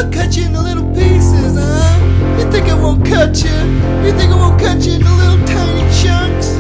I'll cut you into little pieces, huh? You think I won't cut you? You think I won't cut you into little tiny chunks?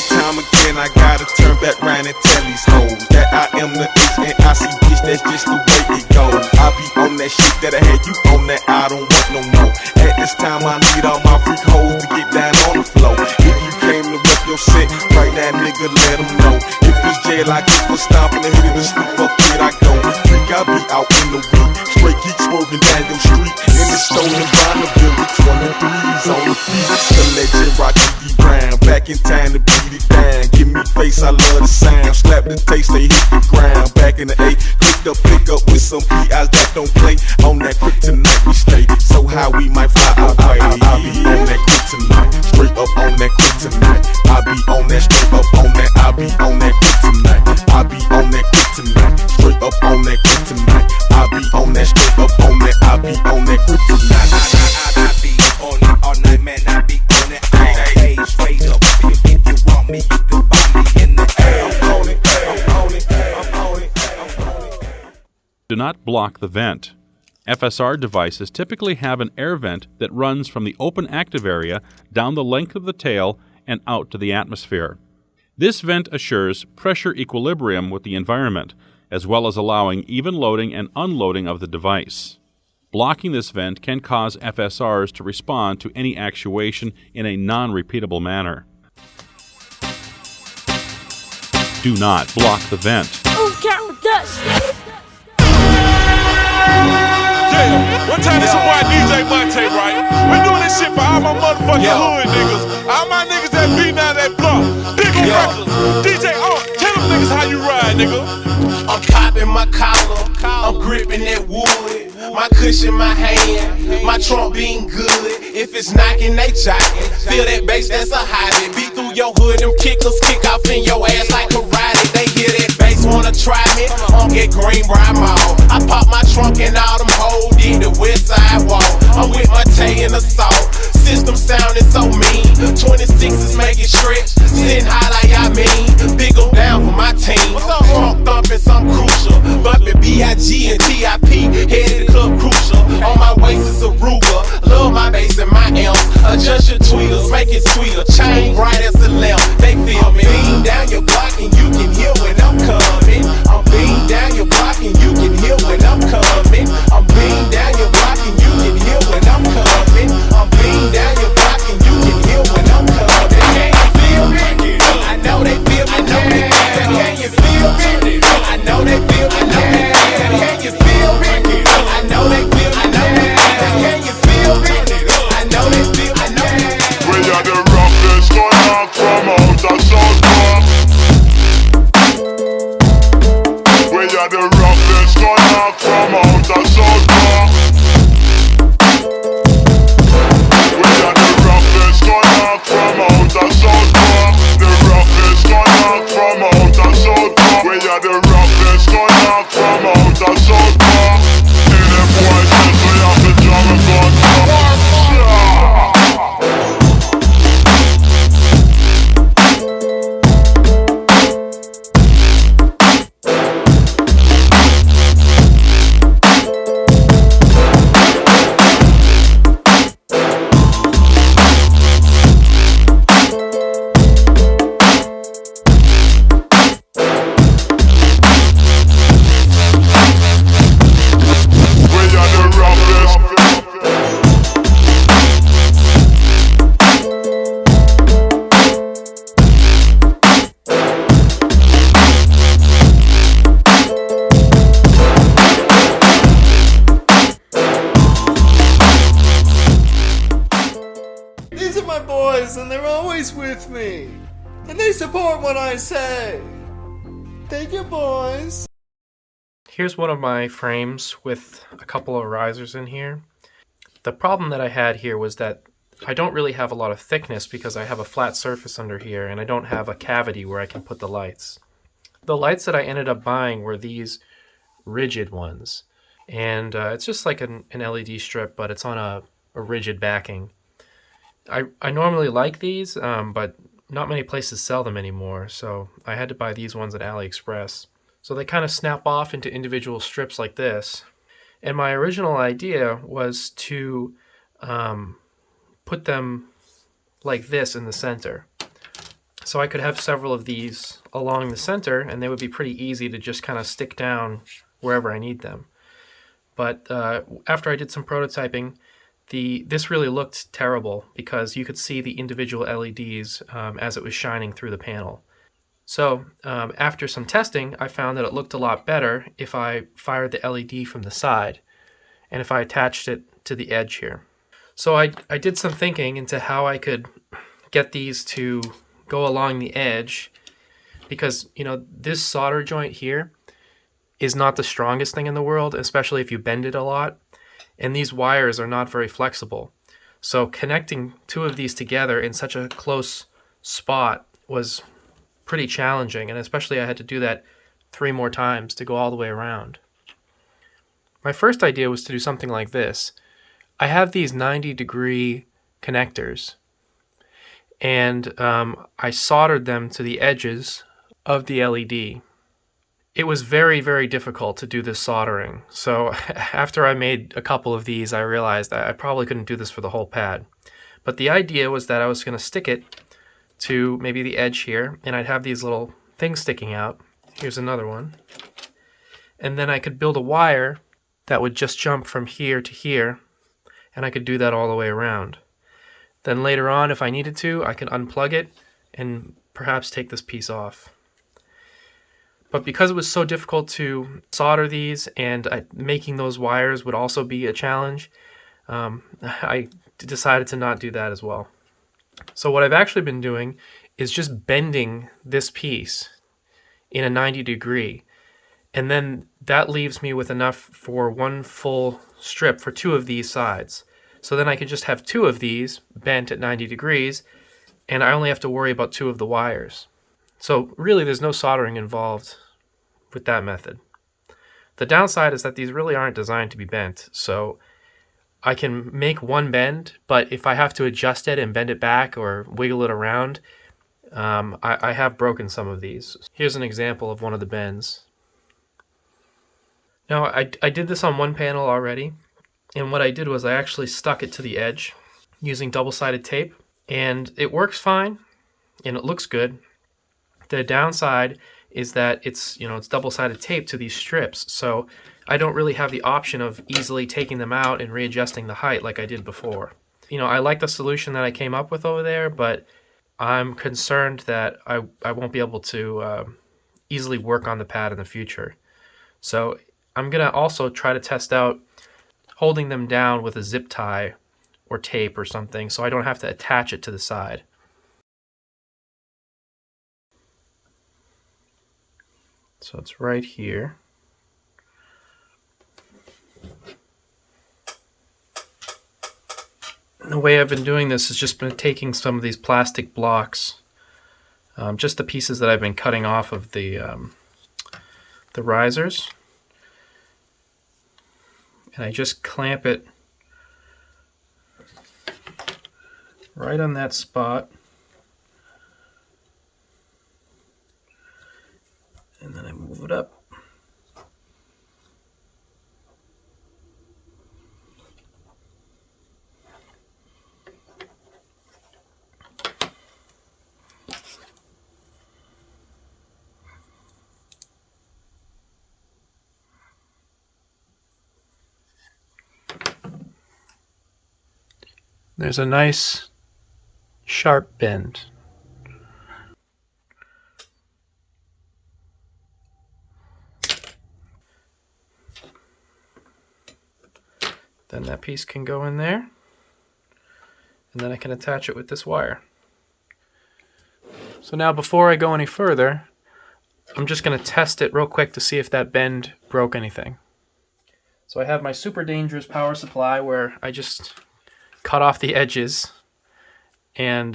Time again, I gotta turn back round and tell these hoes that I am the H and I see bitch, that's just the way it goes. I be on that shit that I had you on that I don't want no more. At this time I need all my freak hoes to get down on the floor. If you came to rep your set, right now nigga let them know. If it's jail I get for stomping and hitting the street, fuck it I go. Freak I be out in the week, straight geek swerving down your street. In the stolen Bonneville with 23s on the feet. The legend Rocky D. Brown, back in time to beat it down. Give me face, I love the sound. Slap the taste, they hit the ground. Back in the A, clicked up, pick up with some PIs that don't play. On that kryptonite we stay, so how we might fly away. I be on that kryptonite, straight up on that kryptonite. I be on that, straight up on that. I be on that kryptonite. I be on that kryptonite, straight up on that kryptonite. I be on that, straight up on that. I be on that kryptonite. I be on it all night, man. I be on it all day, straight up. If you want me, you can find me in the air. I'm on it, I'm on it, I'm on it, I'm on it. Do not block the vent. FSR devices typically have an air vent that runs from the open active area down the length of the tail and out to the atmosphere. This vent assures pressure equilibrium with the environment, as well as allowing even loading and unloading of the device. Blocking this vent can cause FSRs to respond to any actuation in a non-repeatable manner. Do not block the vent. Yeah, one time this your boy DJ Monte, right? We doing this shit for all my motherfucking hood niggas. All my niggas that beatin' out that block. Diggle Records. DJ, tell them niggas how you ride, nigga. I'm popping my collar, I'm gripping that wood. My cushion, my hand, my trunk being good. If it's knocking, they jockin'. Feel that bass, that's a hobby. Beat through your hood, them kickers kick off in your ass like karate. They hear that bass, wanna try me? On get Greenbrier Mall. I pop my trunk and all them hoes did the west side wall. I'm with my Tay and assault. System sounding so mean. 26s make it stretch. Sitting high like I mean. Big go down for my team. Trunk thumping some crucial. Bumping B.I.G. and T.I.P. Headed the club crucial. On my waist is a Ruger. Love my bass and my amps. Adjust your tweeters, make it sweeter. Chain bright as a lamp. They feel me. Beam down your block and you can hear when I'm coming. I'm beam down your block and you can hear when I'm coming. I'm beam down your block and you can hear when I'm coming. I'm beam down your block and you can hear when I'm coming. Can you feel me? I know they feel me. I know they feel me. Can you feel me? I know they feel me. I know they feel me. Can you feel me? I know they feel me. I know they feel me. Can you feel me? I know they feel me. I know they feel me. We are the rock my boys, and they're always with me. And they support what I say. Thank you, boys. Here's one of my frames with a couple of risers in here. The problem that I had here was that I don't really have a lot of thickness because I have a flat surface under here and I don't have a cavity where I can put the lights. The lights that I ended up buying were these rigid ones. And it's just like an LED strip, but it's on a rigid backing. I normally like these, but not many places sell them anymore, so I had to buy these ones at AliExpress. So they kind of snap off into individual strips like this. And my original idea was to put them like this in the center. So I could have several of these along the center, and they would be pretty easy to just kind of stick down wherever I need them. But after I did some prototyping, this really looked terrible because you could see the individual LEDs as it was shining through the panel. So after some testing, I found that it looked a lot better if I fired the LED from the side and if I attached it to the edge here. So I did some thinking into how I could get these to go along the edge because, you know, this solder joint here is not the strongest thing in the world, especially if you bend it a lot. And these wires are not very flexible. So connecting two of these together in such a close spot was pretty challenging, and especially I had to do that 3 more times to go all the way around. My first idea was to do something like this. I have these 90-degree connectors, and I soldered them to the edges of the LED. It was very, very difficult to do this soldering. So after I made a couple of these, I realized I probably couldn't do this for the whole pad. But the idea was that I was going to stick it to maybe the edge here, and I'd have these little things sticking out. Here's another one. And then I could build a wire that would just jump from here to here, and I could do that all the way around. Then later on, if I needed to, I could unplug it and perhaps take this piece off. But because it was so difficult to solder these and making those wires would also be a challenge, I decided to not do that as well. So what I've actually been doing is just bending this piece in a 90-degree, and then that leaves me with enough for one full strip for 2 of these sides. So then I could just have 2 of these bent at 90 degrees, and I only have to worry about 2 of the wires. So really there's no soldering involved with that method. The downside is that these really aren't designed to be bent, so I can make one bend, but if I have to adjust it and bend it back or wiggle it around, I have broken some of these. Here's an example of one of the bends. Now I did this on one panel already, and what I did was I actually stuck it to the edge using double-sided tape, and it works fine and it looks good. The downside is that it's double-sided tape to these strips, so I don't really have the option of easily taking them out and readjusting the height like I did before. I like the solution that I came up with over there, but I'm concerned that I won't be able to easily work on the pad in the future. So I'm going to also try to test out holding them down with a zip tie or tape or something so I don't have to attach it to the side. So it's right here. And the way I've been doing this has just been taking some of these plastic blocks, just the pieces that I've been cutting off of the risers, and I just clamp it right on that spot, and then I move it up. There's a nice sharp bend. Then that piece can go in there. and then I can attach it with this wire. So now before I go any further, I'm just going to test it real quick to see if that bend broke anything. So I have my super dangerous power supply where I just cut off the edges, and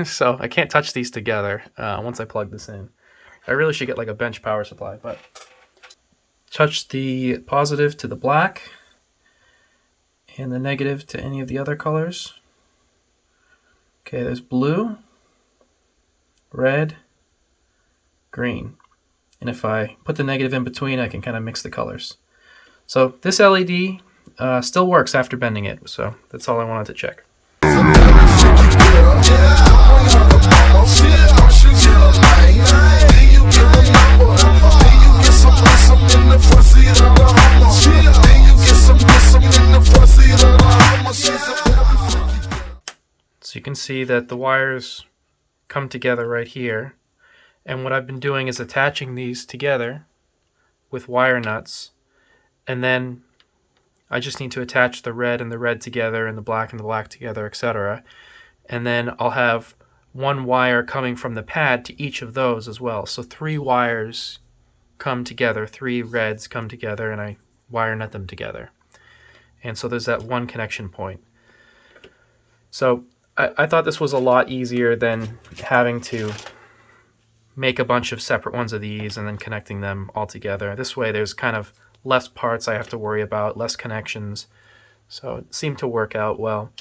so I can't touch these together once I plug this in. I really should get like a bench power supply, but touch the positive to the black and the negative to any of the other colors. Okay, there's blue, red, green. And if I put the negative in between, I can kind of mix the colors. So this LED still works after bending it, so that's all I wanted to check. So you can see that the wires come together right here. And what I've been doing is attaching these together with wire nuts, and then I just need to attach the red and the red together and the black together, etc. And then I'll have one wire coming from the pad to each of those as well. So 3 wires come together, 3 reds come together, and I wire nut them together. And so there's that one connection point. So I thought this was a lot easier than having to make a bunch of separate ones of these and then connecting them all together. This way there's kind of less parts I have to worry about, less connections. So it seemed to work out well,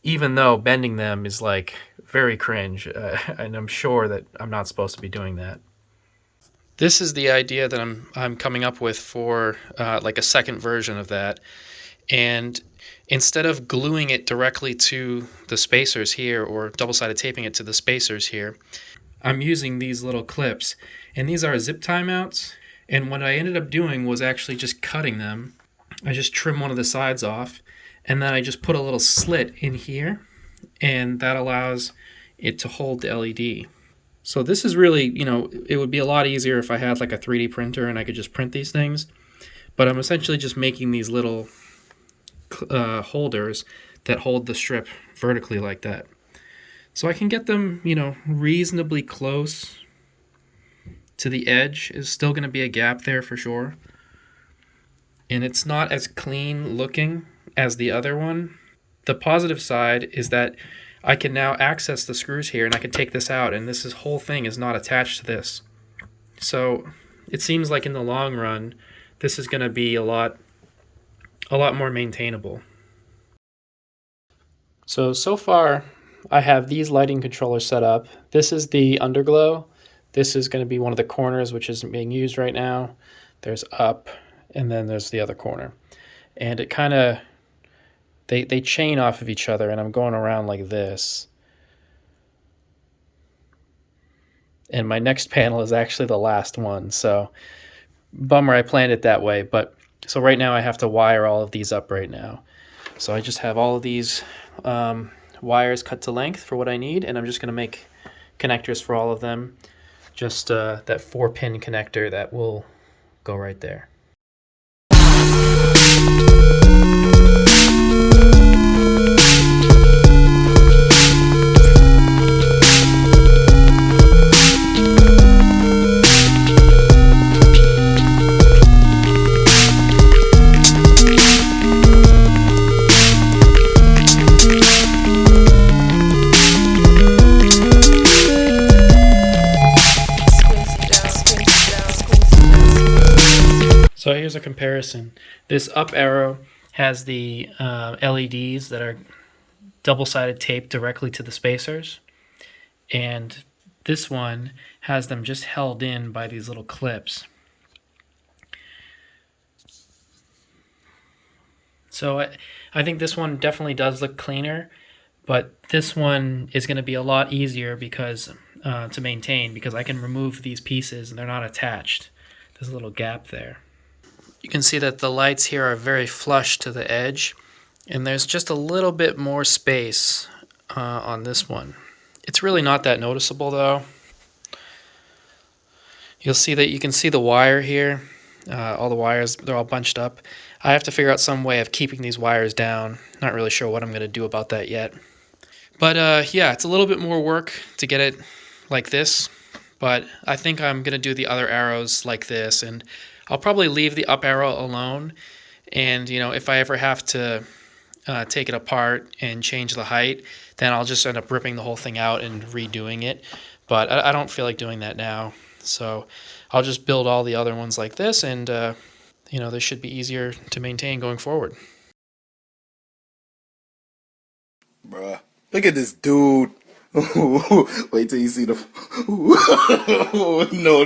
even though bending them is like very cringe, and I'm sure that I'm not supposed to be doing that. This is the idea that I'm coming up with for like a second version of that. And instead of gluing it directly to the spacers here or double-sided taping it to the spacers here, I'm using these little clips, and these are zip tie mounts. And what I ended up doing was actually just cutting them. I just trim one of the sides off, and then I just put a little slit in here, and that allows it to hold the LED. So this is really, it would be a lot easier if I had like a 3D printer and I could just print these things. But I'm essentially just making these little holders that hold the strip vertically like that. So I can get them, reasonably close to the edge. Is still going to be a gap there for sure. And it's not as clean looking as the other one. The positive side is that I can now access the screws here, and I can take this out, and this whole thing is not attached to this. So it seems like in the long run, this is going to be a lot more maintainable. So far, I have these lighting controllers set up. This is the underglow. This is going to be one of the corners which isn't being used right now. There's up, and then there's the other corner. And it kind of, they chain off of each other, and I'm going around like this. And my next panel is actually the last one, so bummer I planned it that way. But so right now I have to wire all of these up right now. So I just have all of these wires cut to length for what I need, and I'm just going to make connectors for all of them. Just that 4-pin connector that will go right there. So here's a comparison. This up arrow has the LEDs that are double-sided taped directly to the spacers, and this one has them just held in by these little clips. So I think this one definitely does look cleaner, but this one is going to be a lot easier because to maintain, because I can remove these pieces and they're not attached. There's a little gap there. You can see that the lights here are very flush to the edge, and there's just a little bit more space on this one. It's really not that noticeable though. You'll see that you can see the wire here. All the wires, they're all bunched up. I have to figure out some way of keeping these wires down. Not really sure what I'm going to do about that yet. But yeah, it's a little bit more work to get it like this, but I think I'm going to do the other arrows like this, and I'll probably leave the up arrow alone. And, you know, if I ever have to take it apart and change the height, then I'll just end up ripping the whole thing out and redoing it. But I don't feel like doing that now. So I'll just build all the other ones like this, and, you know, they should be easier to maintain going forward. Bruh, look at this dude. Wait till you see the. No.